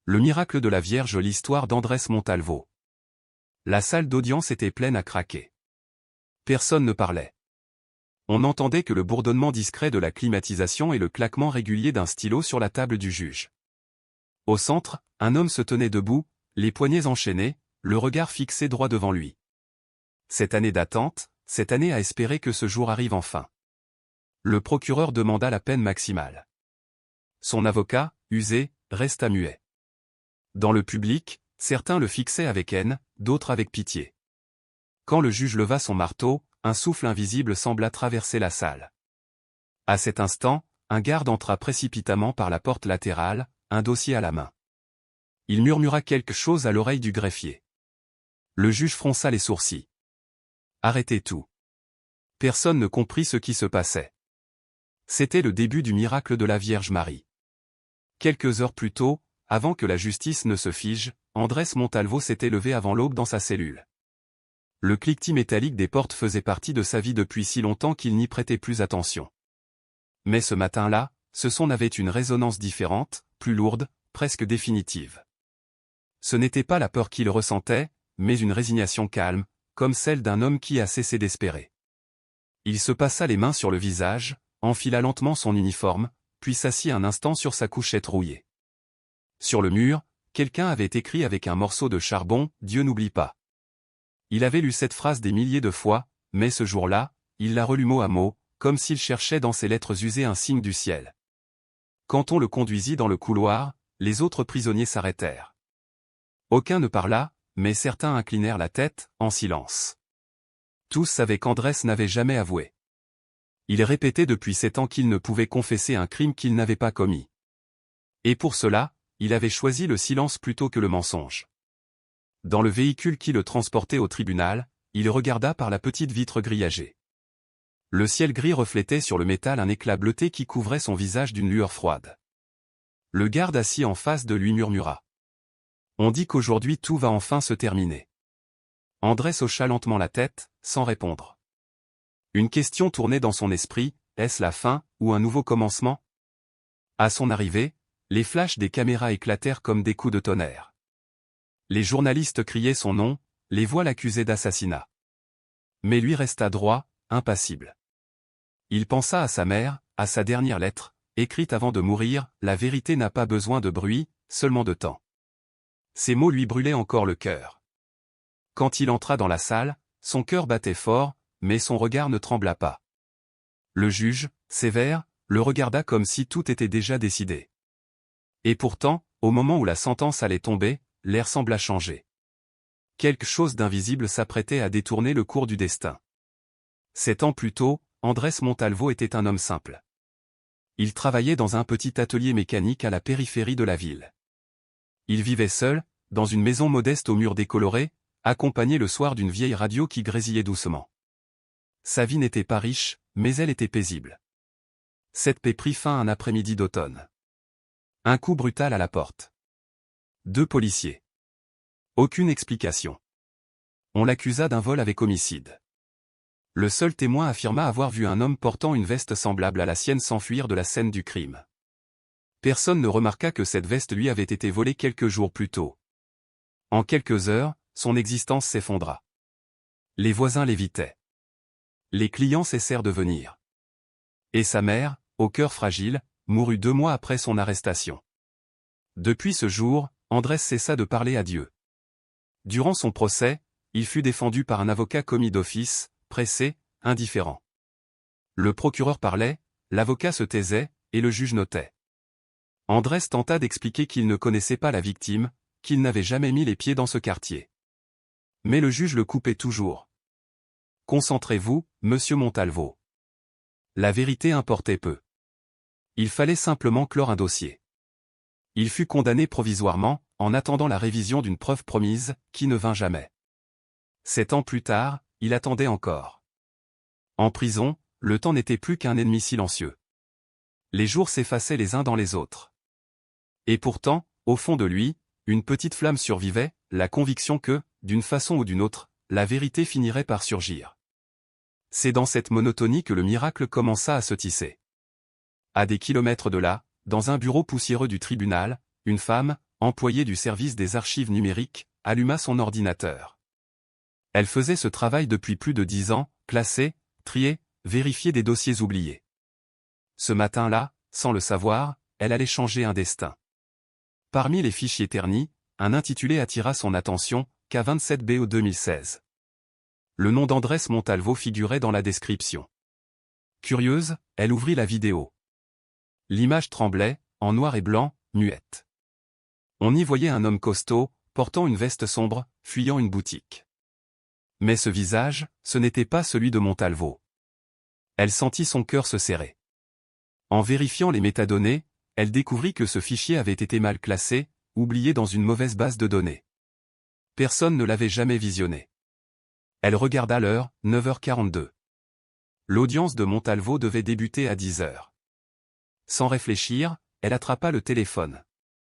Le miracle de la Vierge, l'histoire d'Andrés Montalvo. La salle d'audience était pleine à craquer. Personne ne parlait. On n'entendait que le bourdonnement discret de la climatisation et le claquement régulier d'un stylo sur la table du juge. Au centre, un homme se tenait debout, les poignets enchaînés, le regard fixé droit devant lui. Cette année d'attente, cette année à espérer que ce jour arrive enfin. Le procureur demanda la peine maximale. Son avocat, usé, resta muet. Dans le public, certains le fixaient avec haine, d'autres avec pitié. Quand le juge leva son marteau, un souffle invisible sembla traverser la salle. À cet instant, un garde entra précipitamment par la porte latérale, un dossier à la main. Il murmura quelque chose à l'oreille du greffier. Le juge fronça les sourcils. Arrêtez tout. Personne ne comprit ce qui se passait. C'était le début du miracle de la Vierge Marie. Quelques heures plus tôt, avant que la justice ne se fige, Andrés Montalvo s'était levé avant l'aube dans sa cellule. Le cliquetis métallique des portes faisait partie de sa vie depuis si longtemps qu'il n'y prêtait plus attention. Mais ce matin-là, ce son avait une résonance différente, plus lourde, presque définitive. Ce n'était pas la peur qu'il ressentait, mais une résignation calme, comme celle d'un homme qui a cessé d'espérer. Il se passa les mains sur le visage, enfila lentement son uniforme, puis s'assit un instant sur sa couchette rouillée. Sur le mur, quelqu'un avait écrit avec un morceau de charbon « Dieu n'oublie pas ». Il avait lu cette phrase des milliers de fois, mais ce jour-là, il la relut mot à mot, comme s'il cherchait dans ses lettres usées un signe du ciel. Quand on le conduisit dans le couloir, les autres prisonniers s'arrêtèrent. Aucun ne parla, mais certains inclinèrent la tête, en silence. Tous savaient qu'Andrés n'avait jamais avoué. Il répétait depuis 7 ans qu'il ne pouvait confesser un crime qu'il n'avait pas commis. Et pour cela, il avait choisi le silence plutôt que le mensonge. Dans le véhicule qui le transportait au tribunal, il regarda par la petite vitre grillagée. Le ciel gris reflétait sur le métal un éclat bleuté qui couvrait son visage d'une lueur froide. Le garde assis en face de lui murmura. « On dit qu'aujourd'hui tout va enfin se terminer. » Andrés hocha lentement la tête, sans répondre. Une question tournait dans son esprit, est-ce la fin, ou un nouveau commencement? À son arrivée, les flashs des caméras éclatèrent comme des coups de tonnerre. Les journalistes criaient son nom, les voix l'accusaient d'assassinat. Mais lui resta droit, impassible. Il pensa à sa mère, à sa dernière lettre, écrite avant de mourir, la vérité n'a pas besoin de bruit, seulement de temps. Ces mots lui brûlaient encore le cœur. Quand il entra dans la salle, son cœur battait fort, mais son regard ne trembla pas. Le juge, sévère, le regarda comme si tout était déjà décidé. Et pourtant, au moment où la sentence allait tomber, l'air sembla changer. Quelque chose d'invisible s'apprêtait à détourner le cours du destin. 7 ans plus tôt, Andrés Montalvo était un homme simple. Il travaillait dans un petit atelier mécanique à la périphérie de la ville. Il vivait seul, dans une maison modeste aux murs décolorés, accompagné le soir d'une vieille radio qui grésillait doucement. Sa vie n'était pas riche, mais elle était paisible. Cette paix prit fin un après-midi d'automne. Un coup brutal à la porte. 2 policiers. Aucune explication. On l'accusa d'un vol avec homicide. Le seul témoin affirma avoir vu un homme portant une veste semblable à la sienne s'enfuir de la scène du crime. Personne ne remarqua que cette veste lui avait été volée quelques jours plus tôt. En quelques heures, son existence s'effondra. Les voisins l'évitaient. Les clients cessèrent de venir. Et sa mère, au cœur fragile, mourut 2 mois après son arrestation. Depuis ce jour, Andrés cessa de parler à Dieu. Durant son procès, il fut défendu par un avocat commis d'office, pressé, indifférent. Le procureur parlait, l'avocat se taisait, et le juge notait. Andrés tenta d'expliquer qu'il ne connaissait pas la victime, qu'il n'avait jamais mis les pieds dans ce quartier. Mais le juge le coupait toujours. Concentrez-vous, monsieur Montalvo. La vérité importait peu. Il fallait simplement clore un dossier. Il fut condamné provisoirement, en attendant la révision d'une preuve promise, qui ne vint jamais. 7 ans plus tard, il attendait encore. En prison, le temps n'était plus qu'un ennemi silencieux. Les jours s'effaçaient les uns dans les autres. Et pourtant, au fond de lui, une petite flamme survivait, la conviction que, d'une façon ou d'une autre, la vérité finirait par surgir. C'est dans cette monotonie que le miracle commença à se tisser. À des kilomètres de là, dans un bureau poussiéreux du tribunal, une femme, employée du service des archives numériques, alluma son ordinateur. Elle faisait ce travail depuis plus de 10 ans, classer, trier, vérifier des dossiers oubliés. Ce matin-là, sans le savoir, elle allait changer un destin. Parmi les fichiers ternis, un intitulé attira son attention, K27BO 2016. Le nom d'Andrés Montalvo figurait dans la description. Curieuse, elle ouvrit la vidéo. L'image tremblait, en noir et blanc, muette. On y voyait un homme costaud, portant une veste sombre, fuyant une boutique. Mais ce visage, ce n'était pas celui de Montalvo. Elle sentit son cœur se serrer. En vérifiant les métadonnées, elle découvrit que ce fichier avait été mal classé, oublié dans une mauvaise base de données. Personne ne l'avait jamais visionné. Elle regarda l'heure, 9h42. L'audience de Montalvo devait débuter à 10h. Sans réfléchir, elle attrapa le téléphone.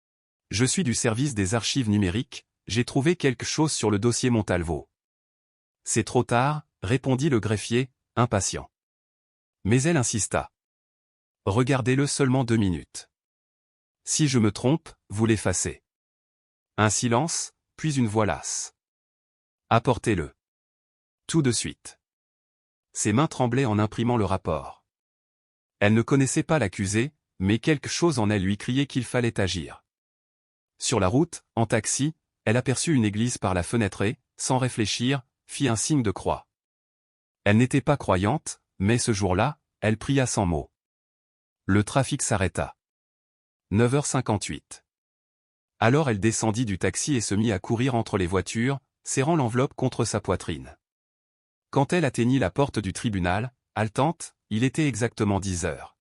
« Je suis du service des archives numériques, j'ai trouvé quelque chose sur le dossier Montalvo. »« C'est trop tard, » répondit le greffier, impatient. Mais elle insista. « Regardez-le seulement 2 minutes. Si je me trompe, vous l'effacez. » Un silence, puis une voix lasse. « Apportez-le. » Tout de suite. Ses mains tremblaient en imprimant le rapport. Elle ne connaissait pas l'accusé, mais quelque chose en elle lui criait qu'il fallait agir. Sur la route, en taxi, elle aperçut une église par la fenêtre et, sans réfléchir, fit un signe de croix. Elle n'était pas croyante, mais ce jour-là, elle pria sans mots. Le trafic s'arrêta. 9h58. Alors elle descendit du taxi et se mit à courir entre les voitures, serrant l'enveloppe contre sa poitrine. Quand elle atteignit la porte du tribunal, haletante, il était exactement 10h.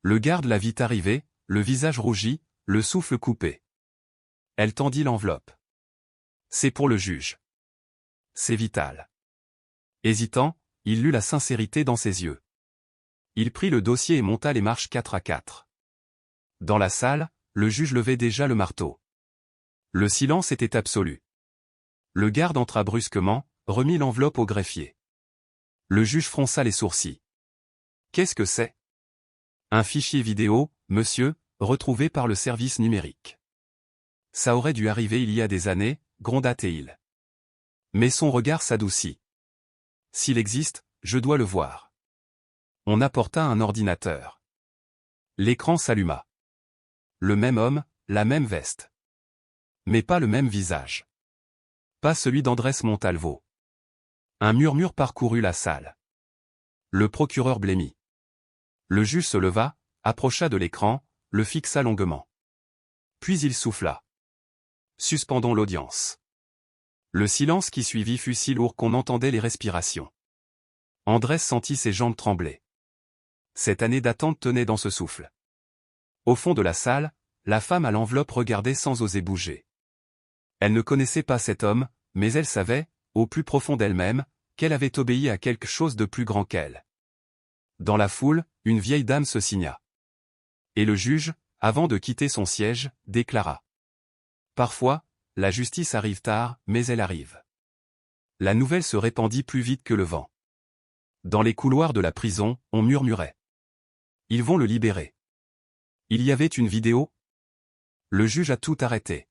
Le garde la vit arriver, le visage rougi, le souffle coupé. Elle tendit l'enveloppe. C'est pour le juge. C'est vital. Hésitant, il lut la sincérité dans ses yeux. Il prit le dossier et monta les marches 4 à 4. Dans la salle, le juge levait déjà le marteau. Le silence était absolu. Le garde entra brusquement, remit l'enveloppe au greffier. Le juge fronça les sourcils. Qu'est-ce que c'est ? Un fichier vidéo, monsieur, retrouvé par le service numérique. Ça aurait dû arriver il y a des années, gronda-t-il. Mais son regard s'adoucit. S'il existe, je dois le voir. On apporta un ordinateur. L'écran s'alluma. Le même homme, la même veste. Mais pas le même visage. Pas celui d'Andrés Montalvo. Un murmure parcourut la salle. Le procureur blêmit. Le juge se leva, approcha de l'écran, le fixa longuement. Puis il souffla. Suspendons l'audience. Le silence qui suivit fut si lourd qu'on entendait les respirations. Andrés sentit ses jambes trembler. Cette année d'attente tenait dans ce souffle. Au fond de la salle, la femme à l'enveloppe regardait sans oser bouger. Elle ne connaissait pas cet homme, mais elle savait, au plus profond d'elle-même, qu'elle avait obéi à quelque chose de plus grand qu'elle. Dans la foule, une vieille dame se signa. Et le juge, avant de quitter son siège, déclara. Parfois, la justice arrive tard, mais elle arrive. La nouvelle se répandit plus vite que le vent. Dans les couloirs de la prison, on murmurait. Ils vont le libérer. Il y avait une vidéo. Le juge a tout arrêté.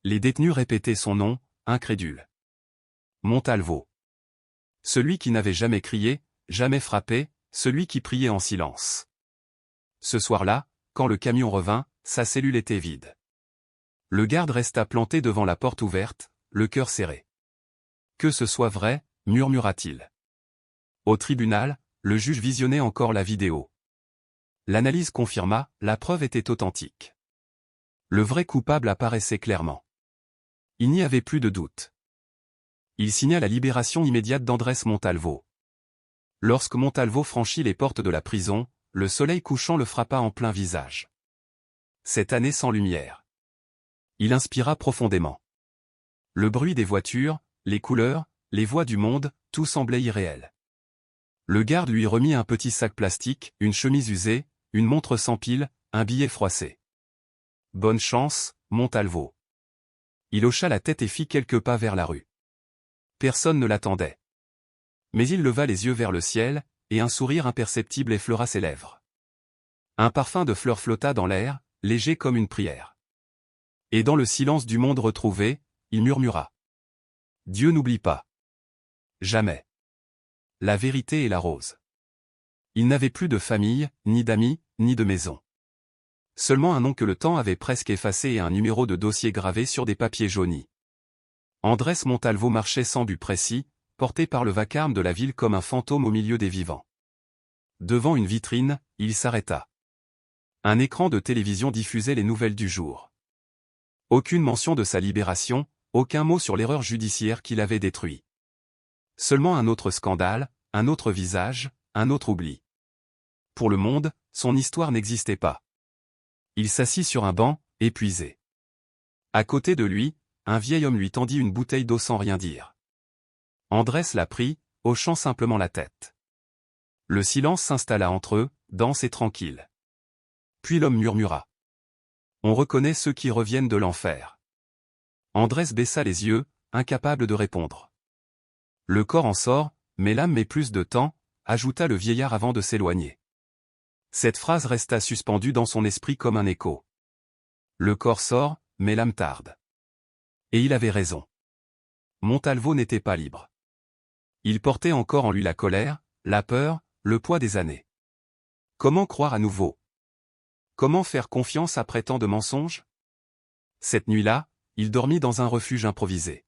Les détenus répétaient son nom, incrédules. Montalvo. Celui qui n'avait jamais crié, jamais frappé, celui qui priait en silence. Ce soir-là, quand le camion revint, sa cellule était vide. Le garde resta planté devant la porte ouverte, le cœur serré. Que ce soit vrai, murmura-t-il. Au tribunal, le juge visionnait encore la vidéo. L'analyse confirma, la preuve était authentique. Le vrai coupable apparaissait clairement. Il n'y avait plus de doute. Il signa la libération immédiate d'Andrés Montalvo. Lorsque Montalvo franchit les portes de la prison, le soleil couchant le frappa en plein visage. Cette année sans lumière. Il inspira profondément. Le bruit des voitures, les couleurs, les voix du monde, tout semblait irréel. Le garde lui remit un petit sac plastique, une chemise usée, une montre sans pile, un billet froissé. Bonne chance, Montalvo. Il hocha la tête et fit quelques pas vers la rue. Personne ne l'attendait. Mais il leva les yeux vers le ciel, et un sourire imperceptible effleura ses lèvres. Un parfum de fleurs flotta dans l'air, léger comme une prière. Et dans le silence du monde retrouvé, il murmura. Dieu n'oublie pas. Jamais. La vérité est la rose. Il n'avait plus de famille, ni d'amis, ni de maison. Seulement un nom que le temps avait presque effacé et un numéro de dossier gravé sur des papiers jaunis. Andrés Montalvo marchait sans but précis, porté par le vacarme de la ville comme un fantôme au milieu des vivants. Devant une vitrine, il s'arrêta. Un écran de télévision diffusait les nouvelles du jour. Aucune mention de sa libération, aucun mot sur l'erreur judiciaire qui l'avait détruit. Seulement un autre scandale, un autre visage, un autre oubli. Pour le monde, son histoire n'existait pas. Il s'assit sur un banc, épuisé. À côté de lui, un vieil homme lui tendit une bouteille d'eau sans rien dire. Andrés la prit, hochant simplement la tête. Le silence s'installa entre eux, dense et tranquille. Puis l'homme murmura. On reconnaît ceux qui reviennent de l'enfer. Andrés baissa les yeux, incapable de répondre. Le corps en sort, mais l'âme met plus de temps, ajouta le vieillard avant de s'éloigner. Cette phrase resta suspendue dans son esprit comme un écho. Le corps sort, mais l'âme tarde. Et il avait raison. Montalvo n'était pas libre. Il portait encore en lui la colère, la peur, le poids des années. Comment croire à nouveau? Comment faire confiance après tant de mensonges? Cette nuit-là, il dormit dans un refuge improvisé.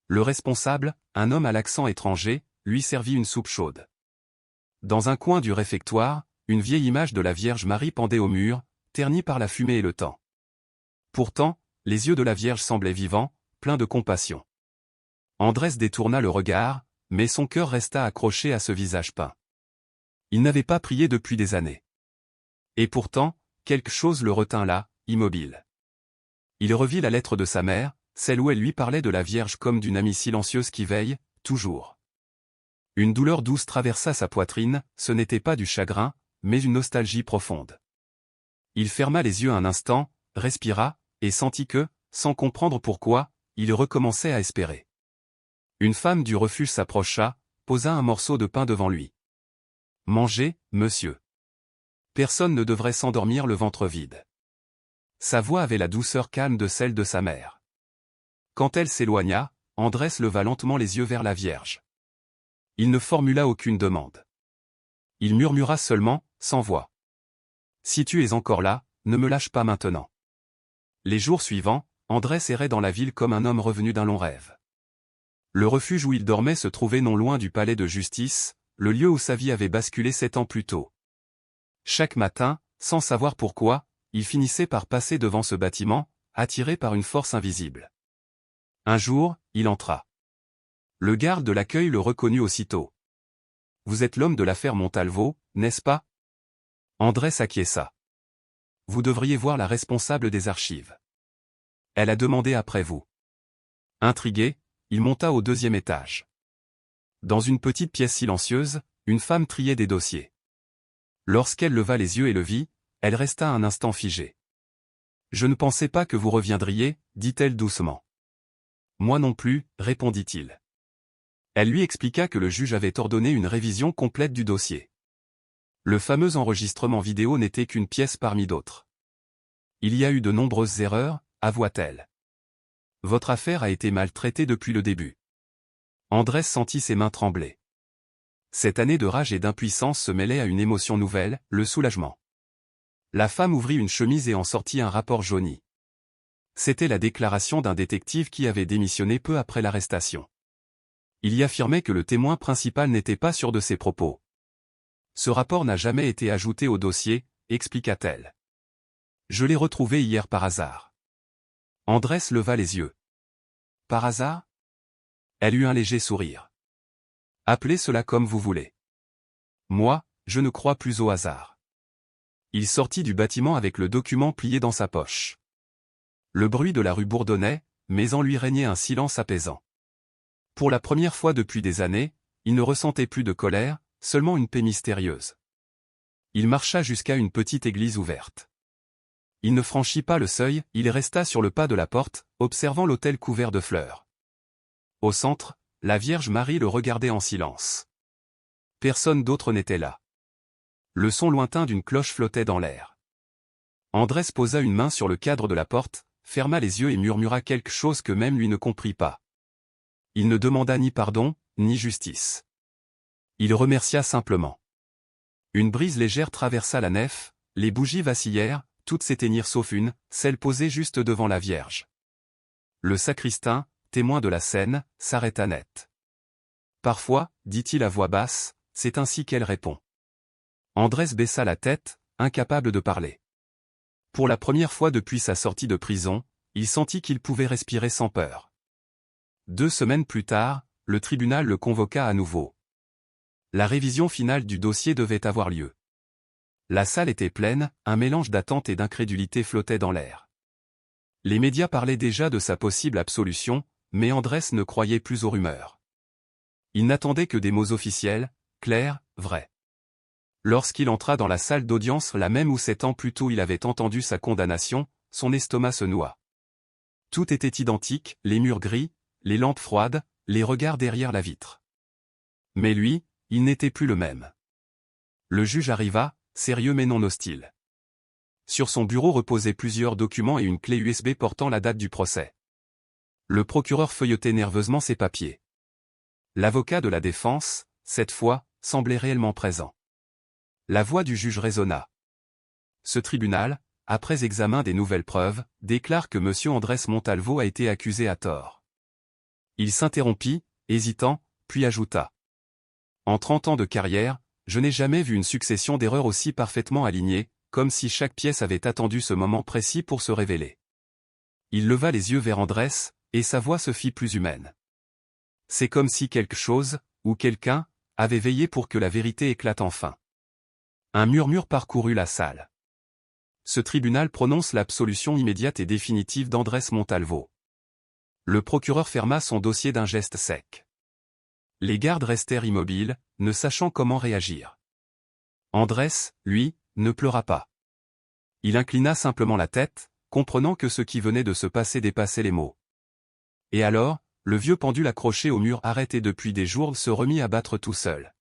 Le responsable, un homme à l'accent étranger, lui servit une soupe chaude. Dans un coin du réfectoire, une vieille image de la Vierge Marie pendait au mur, ternie par la fumée et le temps. Pourtant, les yeux de la Vierge semblaient vivants, pleins de compassion. Andrés détourna le regard, mais son cœur resta accroché à ce visage peint. Il n'avait pas prié depuis des années. Et pourtant, quelque chose le retint là, immobile. Il revit la lettre de sa mère, celle où elle lui parlait de la Vierge comme d'une amie silencieuse qui veille, toujours. Une douleur douce traversa sa poitrine, ce n'était pas du chagrin, mais une nostalgie profonde. Il ferma les yeux un instant, respira, et sentit que, sans comprendre pourquoi, il recommençait à espérer. Une femme du refuge s'approcha, posa un morceau de pain devant lui. « Mangez, monsieur. Personne ne devrait s'endormir le ventre vide. » Sa voix avait la douceur calme de celle de sa mère. Quand elle s'éloigna, Andrés leva lentement les yeux vers la Vierge. Il ne formula aucune demande. Il murmura seulement, sans voix. « Si tu es encore là, ne me lâche pas maintenant. » Les jours suivants, Andrés errait dans la ville comme un homme revenu d'un long rêve. Le refuge où il dormait se trouvait non loin du palais de justice, le lieu où sa vie avait basculé 7 ans plus tôt. Chaque matin, sans savoir pourquoi, il finissait par passer devant ce bâtiment, attiré par une force invisible. Un jour, il entra. Le garde de l'accueil le reconnut aussitôt. « Vous êtes l'homme de l'affaire Montalvo, n'est-ce pas ?» Andrés acquiesça. « Vous devriez voir la responsable des archives. Elle a demandé après vous. » Intrigué, il monta au 2e étage. Dans une petite pièce silencieuse, une femme triait des dossiers. Lorsqu'elle leva les yeux et le vit, elle resta un instant figée. « Je ne pensais pas que vous reviendriez, dit-elle doucement. »« Moi non plus, répondit-il. » Elle lui expliqua que le juge avait ordonné une révision complète du dossier. Le fameux enregistrement vidéo n'était qu'une pièce parmi d'autres. « Il y a eu de nombreuses erreurs, avoua-t-elle. Votre affaire a été mal traitée depuis le début. » Andrés sentit ses mains trembler. Cette année de rage et d'impuissance se mêlait à une émotion nouvelle, le soulagement. La femme ouvrit une chemise et en sortit un rapport jauni. C'était la déclaration d'un détective qui avait démissionné peu après l'arrestation. Il y affirmait que le témoin principal n'était pas sûr de ses propos. « Ce rapport n'a jamais été ajouté au dossier, expliqua-t-elle. Je l'ai retrouvé hier par hasard. » Andrés leva les yeux. « Par hasard ?» Elle eut un léger sourire. « Appelez cela comme vous voulez. Moi, je ne crois plus au hasard. » Il sortit du bâtiment avec le document plié dans sa poche. Le bruit de la rue bourdonnait, mais en lui régnait un silence apaisant. Pour la première fois depuis des années, il ne ressentait plus de colère, seulement une paix mystérieuse. Il marcha jusqu'à une petite église ouverte. Il ne franchit pas le seuil, il resta sur le pas de la porte, observant l'autel couvert de fleurs. Au centre, la Vierge Marie le regardait en silence. Personne d'autre n'était là. Le son lointain d'une cloche flottait dans l'air. Andrés posa une main sur le cadre de la porte, ferma les yeux et murmura quelque chose que même lui ne comprit pas. Il ne demanda ni pardon, ni justice. Il remercia simplement. Une brise légère traversa la nef, les bougies vacillèrent, toutes s'éteignirent sauf une, celle posée juste devant la Vierge. Le sacristain, témoin de la scène, s'arrêta net. Parfois, dit-il à voix basse, c'est ainsi qu'elle répond. Andrés baissa la tête, incapable de parler. Pour la première fois depuis sa sortie de prison, il sentit qu'il pouvait respirer sans peur. 2 semaines plus tard, le tribunal le convoqua à nouveau. La révision finale du dossier devait avoir lieu. La salle était pleine, un mélange d'attente et d'incrédulité flottait dans l'air. Les médias parlaient déjà de sa possible absolution, mais Andrés ne croyait plus aux rumeurs. Il n'attendait que des mots officiels, clairs, vrais. Lorsqu'il entra dans la salle d'audience la même où 7 ans plus tôt il avait entendu sa condamnation, son estomac se noua. Tout était identique, les murs gris, les lampes froides, les regards derrière la vitre. Mais lui, il n'était plus le même. Le juge arriva, sérieux mais non hostile. Sur son bureau reposaient plusieurs documents et une clé USB portant la date du procès. Le procureur feuilletait nerveusement ses papiers. L'avocat de la défense, cette fois, semblait réellement présent. La voix du juge résonna. Ce tribunal, après examen des nouvelles preuves, déclare que M. Andrés Montalvo a été accusé à tort. Il s'interrompit, hésitant, puis ajouta. En 30 ans de carrière, je n'ai jamais vu une succession d'erreurs aussi parfaitement alignées, comme si chaque pièce avait attendu ce moment précis pour se révéler. Il leva les yeux vers Andrés, et sa voix se fit plus humaine. C'est comme si quelque chose, ou quelqu'un, avait veillé pour que la vérité éclate enfin. Un murmure parcourut la salle. Ce tribunal prononce l'absolution immédiate et définitive d'Andrés Montalvo. Le procureur ferma son dossier d'un geste sec. Les gardes restèrent immobiles, ne sachant comment réagir. Andrés, lui, ne pleura pas. Il inclina simplement la tête, comprenant que ce qui venait de se passer dépassait les mots. Et alors, le vieux pendule accroché au mur arrêté depuis des jours se remit à battre tout seul.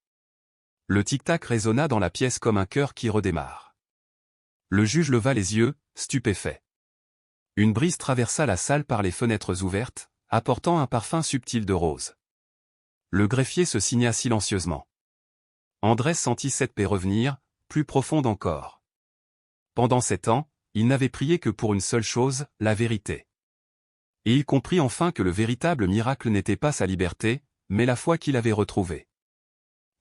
Le tic-tac résonna dans la pièce comme un cœur qui redémarre. Le juge leva les yeux, stupéfait. Une brise traversa la salle par les fenêtres ouvertes, apportant un parfum subtil de rose. Le greffier se signa silencieusement. Andrés sentit cette paix revenir, plus profonde encore. Pendant 7 ans, il n'avait prié que pour une seule chose, la vérité. Et il comprit enfin que le véritable miracle n'était pas sa liberté, mais la foi qu'il avait retrouvée.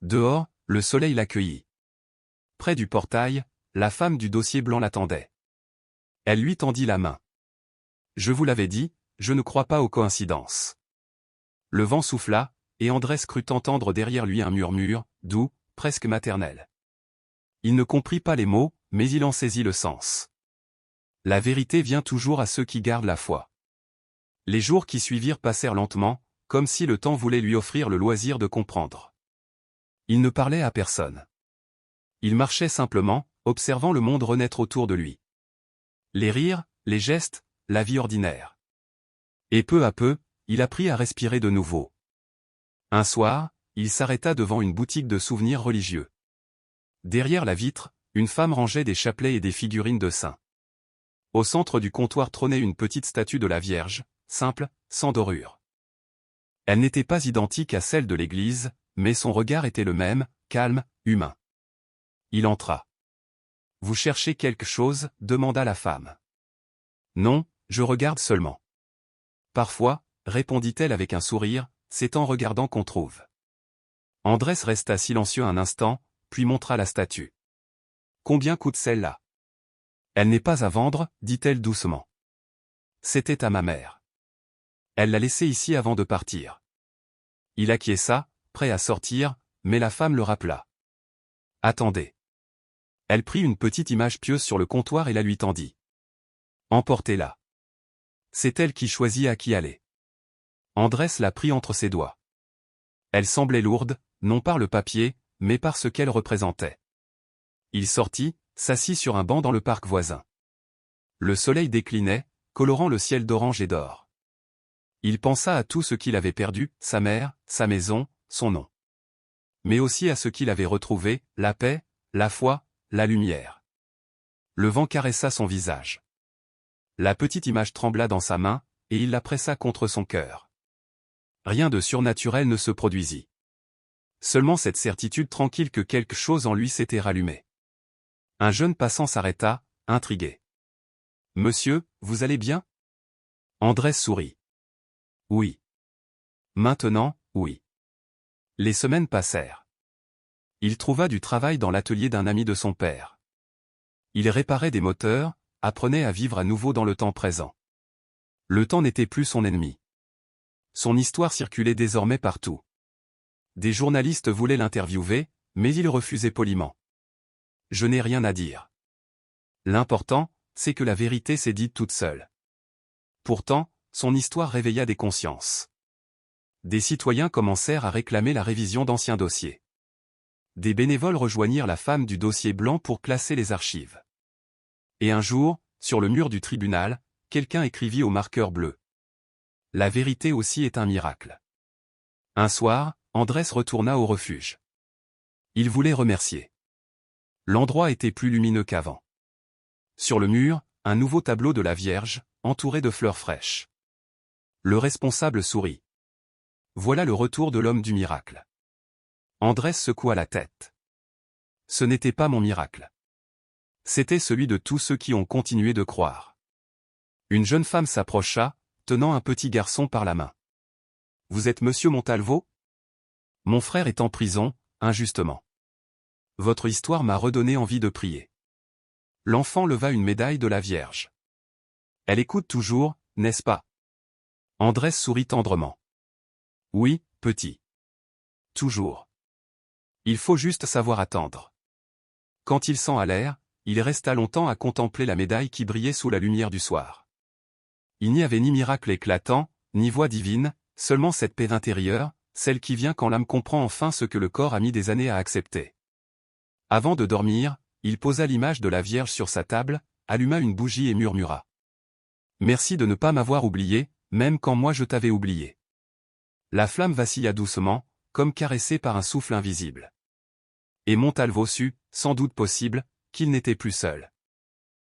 Dehors, le soleil l'accueillit. Près du portail, la femme du dossier blanc l'attendait. Elle lui tendit la main. Je vous l'avais dit, je ne crois pas aux coïncidences. Le vent souffla, et Andrés crut entendre derrière lui un murmure, doux, presque maternel. Il ne comprit pas les mots, mais il en saisit le sens. La vérité vient toujours à ceux qui gardent la foi. Les jours qui suivirent passèrent lentement, comme si le temps voulait lui offrir le loisir de comprendre. Il ne parlait à personne. Il marchait simplement, observant le monde renaître autour de lui. Les rires, les gestes, la vie ordinaire. Et peu à peu, il apprit à respirer de nouveau. Un soir, il s'arrêta devant une boutique de souvenirs religieux. Derrière la vitre, une femme rangeait des chapelets et des figurines de saints. Au centre du comptoir trônait une petite statue de la Vierge, simple, sans dorure. Elle n'était pas identique à celle de l'église, mais son regard était le même, calme, humain. Il entra. « Vous cherchez quelque chose ?» demanda la femme. « Non, je regarde seulement. » Parfois, répondit-elle avec un sourire, c'est en regardant qu'on trouve. Andrés resta silencieux un instant, puis montra la statue. « Combien coûte celle-là ?»« Elle n'est pas à vendre, dit-elle doucement. C'était à ma mère. Elle l'a laissée ici avant de partir. » Il acquiesça, prêt à sortir, mais la femme le rappela. « Attendez. » Elle prit une petite image pieuse sur le comptoir et la lui tendit. « Emportez-la. » C'est elle qui choisit à qui aller. Andrés la prit entre ses doigts. Elle semblait lourde, non par le papier, mais par ce qu'elle représentait. Il sortit, s'assit sur un banc dans le parc voisin. Le soleil déclinait, colorant le ciel d'orange et d'or. Il pensa à tout ce qu'il avait perdu, sa mère, sa maison, son nom. Mais aussi à ce qu'il avait retrouvé, la paix, la foi, la lumière. Le vent caressa son visage. La petite image trembla dans sa main, et il la pressa contre son cœur. Rien de surnaturel ne se produisit. Seulement cette certitude tranquille que quelque chose en lui s'était rallumé. Un jeune passant s'arrêta, intrigué. « Monsieur, vous allez bien ?» Andrés sourit. « Oui. » « Maintenant, oui. » Les semaines passèrent. Il trouva du travail dans l'atelier d'un ami de son père. Il réparait des moteurs, apprenait à vivre à nouveau dans le temps présent. Le temps n'était plus son ennemi. Son histoire circulait désormais partout. Des journalistes voulaient l'interviewer, mais il refusait poliment. « Je n'ai rien à dire. L'important, c'est que la vérité s'est dite toute seule. » Pourtant, son histoire réveilla des consciences. Des citoyens commencèrent à réclamer la révision d'anciens dossiers. Des bénévoles rejoignirent la femme du dossier blanc pour classer les archives. Et un jour, sur le mur du tribunal, quelqu'un écrivit au marqueur bleu. « La vérité aussi est un miracle. » Un soir, Andrés retourna au refuge. Il voulait remercier. L'endroit était plus lumineux qu'avant. Sur le mur, un nouveau tableau de la Vierge, entouré de fleurs fraîches. Le responsable sourit. Voilà le retour de l'homme du miracle. Andrés secoua la tête. Ce n'était pas mon miracle. C'était celui de tous ceux qui ont continué de croire. Une jeune femme s'approcha, tenant un petit garçon par la main. « Vous êtes Monsieur Montalvo ? Mon frère est en prison, injustement. Votre histoire m'a redonné envie de prier. » L'enfant leva une médaille de la Vierge. « Elle écoute toujours, n'est-ce pas ?» Andrés sourit tendrement. « Oui, petit. Toujours. Il faut juste savoir attendre. » Quand ils s'en allèrent, il resta longtemps à contempler la médaille qui brillait sous la lumière du soir. Il n'y avait ni miracle éclatant, ni voix divine, seulement cette paix intérieure, celle qui vient quand l'âme comprend enfin ce que le corps a mis des années à accepter. Avant de dormir, il posa l'image de la Vierge sur sa table, alluma une bougie et murmura. « Merci de ne pas m'avoir oublié, même quand moi je t'avais oublié. » La flamme vacilla doucement, comme caressée par un souffle invisible. Et Montalvo sut, sans doute possible, qu'il n'était plus seul.